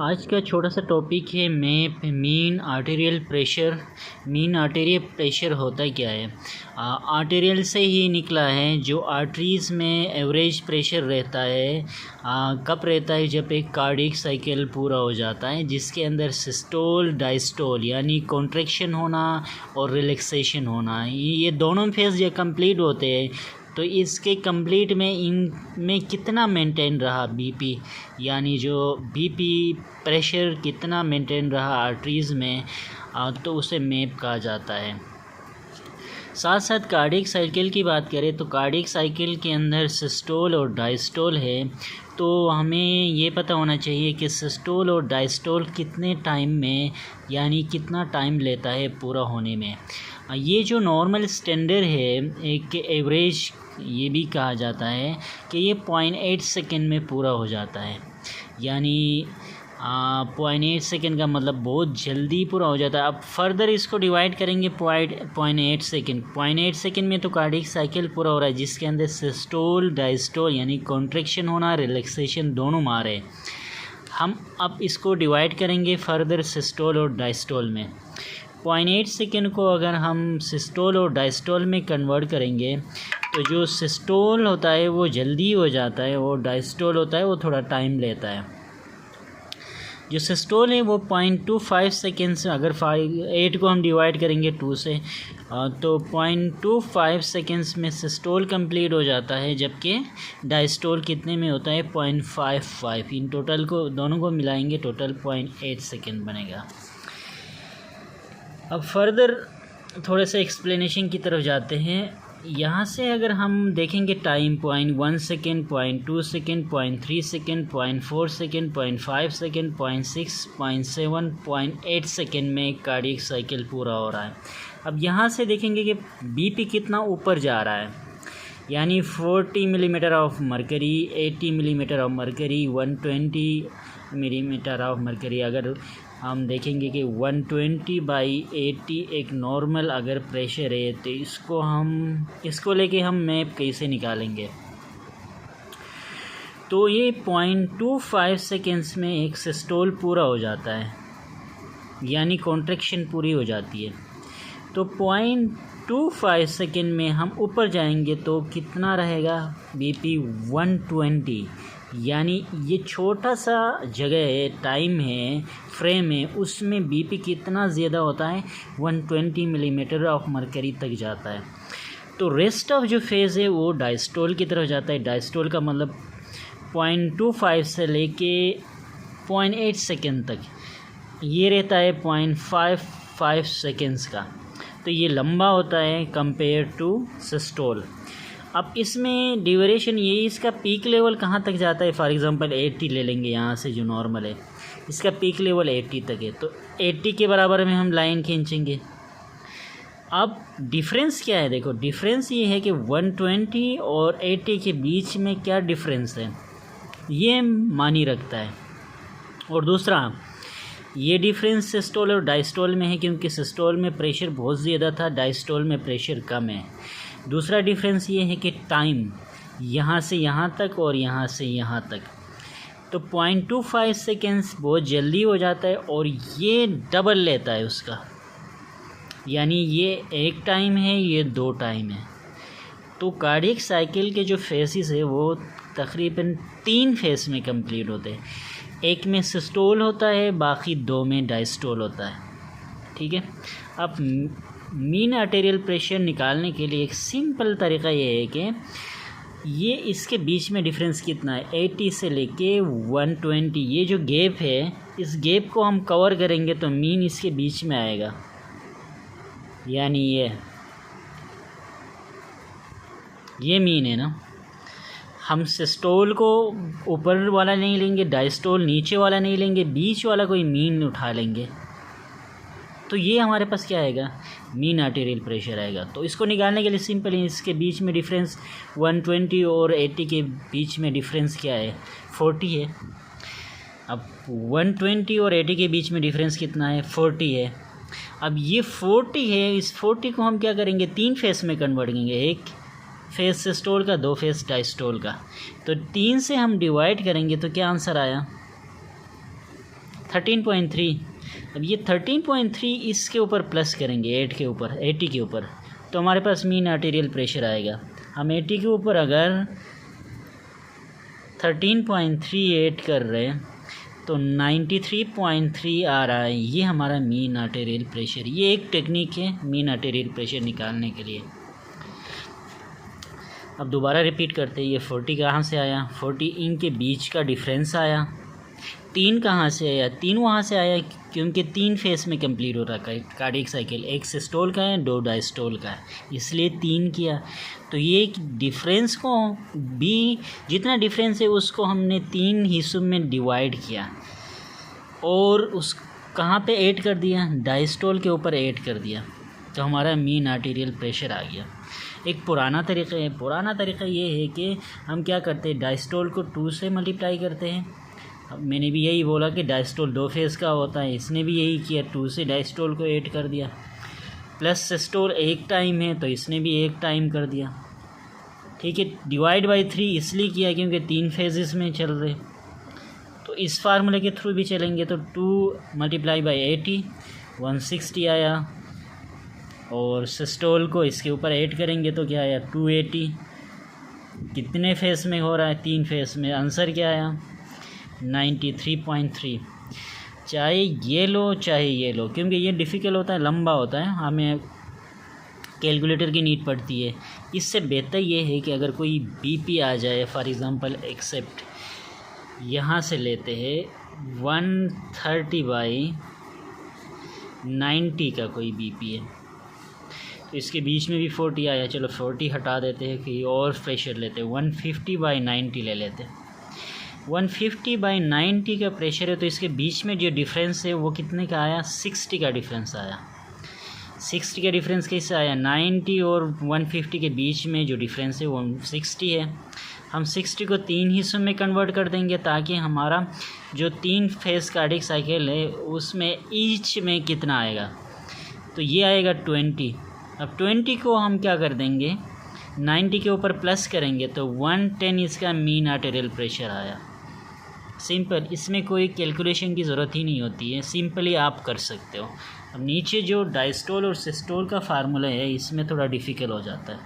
आज का छोटा सा टॉपिक है map mean arterial pressure. Mean arterial pressure होता क्या है? आर्टेरियल से ही निकला है। जो आर्टरीज़ में एवरेज प्रेशर रहता है कब रहता है? जब एक कार्डियक साइकिल पूरा हो जाता है जिसके अंदर सिस्टोल डायस्टोल यानी कॉन्ट्रैक्शन होना और रिलैक्सेशन होना, ये दोनों फेज जब कंप्लीट होते हैं तो इसके कंप्लीट में इनमें कितना मेंटेन रहा बीपी, यानी जो बीपी प्रेशर कितना मेंटेन रहा आर्टरीज़ में, तो उसे मैप कहा जाता है। साथ साथ कार्डियक साइकिल की बात करें तो कार्डियक साइकिल के अंदर सिस्टोल और डायस्टोल है, तो हमें ये पता होना चाहिए कि सिस्टोल और डायस्टोल कितने टाइम में यानी कितना टाइम लेता है पूरा होने में। ये जो नॉर्मल स्टैंडर्ड है, एक एवरेज ये भी कहा जाता है कि ये 0.8 सेकेंड में पूरा हो जाता है। यानी 0.8 सेकेंड का मतलब बहुत जल्दी पूरा हो जाता है। अब फर्दर इसको डिवाइड करेंगे 0.8 सेकेंड। 0.8 सेकेंड में तो कार्डियक साइकिल पूरा हो रहा है जिसके अंदर सिस्टोल डायस्टोल यानी कॉन्ट्रैक्शन होना रिलैक्सेशन दोनों मारे। हम अब इसको डिवाइड करेंगे फर्दर सिस्टोल और डायस्टोल में। 0.8 सेकेंड को अगर हम सिस्टोल और डायस्टोल में कन्वर्ट करेंगे तो जो सिस्टोल होता है वो जल्दी हो जाता है और डायस्टोल होता है वो थोड़ा टाइम लेता है। जो सिस्टोल है वो 0.25 सेकेंड से, अगर 8 को हम डिवाइड करेंगे 2 से तो 0.25 सेकेंड्स में सिस्टोल कंप्लीट हो जाता है, जबकि डायस्टोल कितने में होता है 0.55। इन टोटल को दोनों को मिलाएंगे टोटल 0.8 सेकेंड बनेगा। अब फर्दर थोड़े से एक्सप्लेनेशन की तरफ जाते हैं। यहाँ से अगर हम देखेंगे time 0.1 second, 0.2 second, 0.3 second, 0.4 second, 0.5 second, 0.6, 0.7, 0.8 second में कार्डियक साइकिल पूरा हो रहा है। अब यहाँ से देखेंगे कि बीपी कितना ऊपर जा रहा है, यानी 40 millimetre of mercury, 80 millimetre of mercury, 120 millimetre of mercury. अगर हम देखेंगे कि 120/80 एक नॉर्मल अगर प्रेशर है तो इसको लेके हम मैप कैसे निकालेंगे? तो ये 0.25 सेकेंड्स में एक सिस्टोल पूरा हो जाता है यानी कॉन्ट्रैक्शन पूरी हो जाती है। तो 0.25 सेकेंड में हम ऊपर जाएंगे तो कितना रहेगा बीपी? 120। यानी ये छोटा सा जगह है, टाइम है, फ्रेम है, उसमें बीपी कितना ज़्यादा होता है 120 मिलीमीटर ऑफ मरकरी तक जाता है। तो रेस्ट ऑफ जो फेज़ है वो डायस्टोल की तरफ जाता है। डायस्टोल का मतलब 0.25 से लेके 0.8 सेकेंड तक ये रहता है 0.55 सेकेंड्स का, तो ये लंबा होता है कंपेयर टू सिस्टोल। अब इसमें ड्यूरेशन ये इसका पीक लेवल कहाँ तक जाता है? फॉर एग्जांपल 80 ले लेंगे, यहाँ से जो नॉर्मल है इसका पीक लेवल 80 तक है, तो 80 के बराबर में हम लाइन खींचेंगे। अब डिफरेंस क्या है? देखो डिफरेंस ये है कि 120 और 80 के बीच में क्या डिफरेंस है ये मानी रखता है। और दूसरा ये डिफरेंस सिस्टोल और डायस्टोल में है क्योंकि सिस्टोल में प्रेशर बहुत ज़्यादा था, डायस्टोल में प्रेशर कम है। दूसरा डिफरेंस ये है कि टाइम यहाँ से यहाँ तक और यहाँ से यहाँ तक, तो 0.25 सेकेंड्स बहुत जल्दी हो जाता है और ये डबल लेता है उसका, यानी ये एक टाइम है, ये 2 टाइम है। तो कार्डियक साइकिल के जो फेसेस है वो तकरीबन 3 फेस में कंप्लीट होते हैं। एक में सिस्टोल होता है, बाकी 2 में डायस्टोल होता है। ठीक है। अब मीन आर्टेरियल प्रेशर निकालने के लिए एक सिंपल तरीका ये है कि ये इसके बीच में डिफरेंस कितना है 80 से लेके 120, ये जो गैप है इस गैप को हम कवर करेंगे तो मीन इसके बीच में आएगा। यानी ये मीन है ना। हम सिस्टोल को ऊपर वाला नहीं लेंगे, डायस्टोल नीचे वाला नहीं लेंगे, बीच वाला कोई मीन उठा लेंगे, तो ये हमारे पास क्या आएगा? मीन आर्टेरियल प्रेशर आएगा। तो इसको निकालने के लिए सिंपल है, इसके बीच में डिफरेंस 120 और 80 के बीच में डिफरेंस क्या है? 40 है। अब 120 और 80 के बीच में डिफरेंस कितना है? 40 है। अब ये 40 है, इस 40 को हम क्या करेंगे? 3 फेस में कन्वर्ट करेंगे, एक फेस सिस्टोल का, 2 फेस डायस्टोल का। तो 3 से हम डिवाइड करेंगे तो क्या आंसर आया? 13.3। अब ये 13.3 इसके ऊपर प्लस करेंगे 8 के ऊपर, 80 के ऊपर, तो हमारे पास मीन आर्टेरियल प्रेशर आएगा। हम 80 के ऊपर अगर 13.38 कर रहे हैं तो 93.3 आ रहा है, ये हमारा मीन आर्टेरियल प्रेशर। ये एक टेक्निक है मीन आर्टेरियल प्रेशर निकालने के लिए। अब दोबारा रिपीट करते हैं, ये 40 कहाँ से आया, 40 इनके बीच का डिफरेंस आया। 3 कहाँ से आया, 3 वहाँ से आया क्योंकि 3 फेस में कंप्लीट हो रहा है कार्डियक साइकिल, एक सिस्टोल का है 2 डायस्टोल का है, इसलिए 3 किया। तो ये डिफरेंस को भी, जितना डिफरेंस है उसको हमने 3 हिस्सों में डिवाइड किया और उस कहाँ पे ऐड कर दिया, डायस्टोल के ऊपर ऐड कर दिया, तो हमारा मीन आर्टेरियल प्रेशर आ गया। एक पुराना तरीका है, पुराना तरीका ये है कि हम क्या करते हैं, डायस्टोल को 2 से मल्टीप्लाई करते हैं। अब मैंने भी यही बोला कि डायस्टोल 2 फेज़ का होता है, इसने भी यही किया, 2 से डायस्टोल को ऐड कर दिया। प्लस सिस्टोल 1 टाइम है तो इसने भी 1 टाइम कर दिया। ठीक है, डिवाइड बाई 3 इसलिए किया क्योंकि 3 फेजेस में चल रहे। तो इस फार्मूले के थ्रू भी चलेंगे तो 2 मल्टीप्लाई बाई 80 160 आया, और सिस्टोल को इसके ऊपर ऐड करेंगे तो क्या आया 280। कितने फेस में हो रहा है, 3 फेस में। आंसर क्या आया 93.3। चाहे ये लो चाहे ये लो, क्योंकि ये डिफ़िकल्ट होता है, लंबा होता है, हमें कैलकुलेटर की नीड पड़ती है। इससे बेहतर ये है कि अगर कोई बीपी आ जाए, फॉर एग्ज़ाम्पल एक्सेप्ट यहाँ से लेते हैं 130/90 का कोई बीपी है, तो इसके बीच में भी 40 आया, चलो 40 हटा देते हैं, कि और प्रेशर लेते हैं 150/90 ले लेते हैं। 150/90 का प्रेशर है तो इसके बीच में जो डिफरेंस है वो कितने का आया, 60 का डिफरेंस आया। 60 का डिफरेंस कैसे आया, 90 और 150 के बीच में जो डिफरेंस है वो 60 है। हम 60 को 3 हिस्सों में कन्वर्ट कर देंगे ताकि हमारा जो 3 फेस कार्डियक साइकिल है उसमें ईच में कितना आएगा, तो ये आएगा 20। अब 20 को हम क्या कर देंगे, 90 के ऊपर प्लस करेंगे तो 110 इसका मीन आर्टेरियल प्रेशर आया। सिंपल, इसमें कोई कैलकुलेशन की ज़रूरत ही नहीं होती है, सिंपली आप कर सकते हो। अब नीचे जो डायस्टोल और सिस्टोल का फार्मूला है इसमें थोड़ा डिफ़िकल्ट हो जाता है।